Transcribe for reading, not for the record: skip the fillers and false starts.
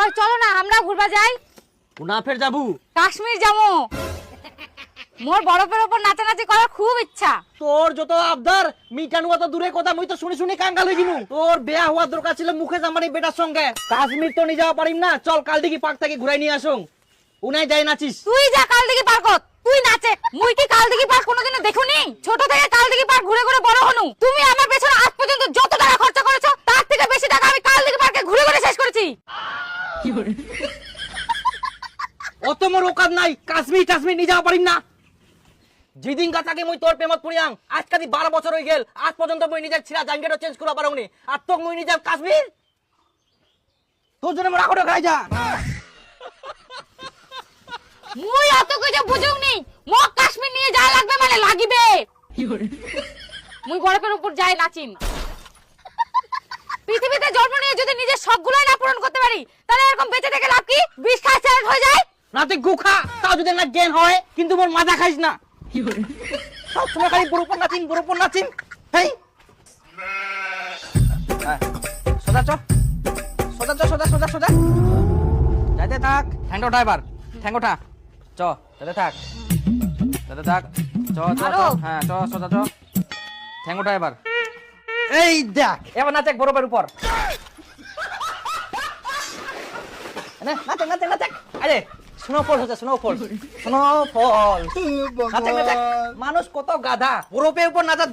ওই চলো না আমরা ঘুরবা যাই। কোনা ফের যাবু? কাশ্মীর যাবো। মোর বরফের উপর নাচানাচি করার খুব ইচ্ছা। তোর যত আবদার মিটানো তো দূরে কথা, মুই তো শুনি শুনি কাঙ্গাল হয়ে গিনু। তোর বিয়া হওয়ার দরকার ছিল মুখে জামানি বেটার সঙ্গে। কাশ্মীর তো নিয়ে যাওয়া পারিম না, চল কালদিঘি পার্ক থেকে ঘুরাই নিয়ে আসুন। উনাই যাই নাচিস। তুই যা কালদিঘি পার্ক, তুই নাচে। মুই কি কালদিঘি পার্ক কোনোদিনও দেখুনি? ছোট থেকে কালদিঘি পার্ক ঘুরে ঘুরে বড় হনু। তুমি আমার পেছনে আজ পর্যন্ত যত টাকা খরচা করেছো তার থেকে বেশি টাকা আমি কালদিঘি পার্কে ঘুরে ঘুরে শেষ করেছি। অত মোর ওকাদ নাই, কাশ্মীর টাশ্মীর নিয়ে যাওয়া পারিম না। যেদিন গাছাকে মুই তোর প্রেমত পড়িয়াং আজ কাদি 12 বছর হয়ে গেল, আজ পর্যন্ত মুই নিজের ছিড়া জাঙ্গেটও চেঞ্জ করা পারুনি। আর তোক মুই নিয়ে যাব কাশ্মীর? তোর জন্য মোর আকড়ে খাই যা। মুই অত কিছু বুঝুং নি, মোক কাশ্মীর নিয়ে যা লাগবে মানে লাগিবে। মুই বরফের উপর যাই নাচিম। পৃথিবীতে জন্ম নিয়ে যদি নিজের শখগুলোই না পূরণ করতে পারি তাহলে এরকম বেঁচে থেকে লাভ কি? বিষ খাই শেষ হয়ে যায়। রাতে গুখা তাও যদি না জ্ঞান হয়, কিন্তু মোর মাথা খাইস না। সব সময় খালি বরফর নাচিম। হেই সোজা চ, সোজা যাইতে থাক। ঠ্যাঙ্গো ড্রাইভার, ঠ্যাঙ্গোটা চ, যাইতে থাক চ। হ্যাঁ চ, সোজা চ। ঠ্যাঙ্গো ড্রাইভার, এই দেখ এবার নাচে বরফের উপর। নাচে আরে স্নোফল হচ্ছে, স্নোফল। নাচে মানুষ কত গাধা, বরফের উপর নাচার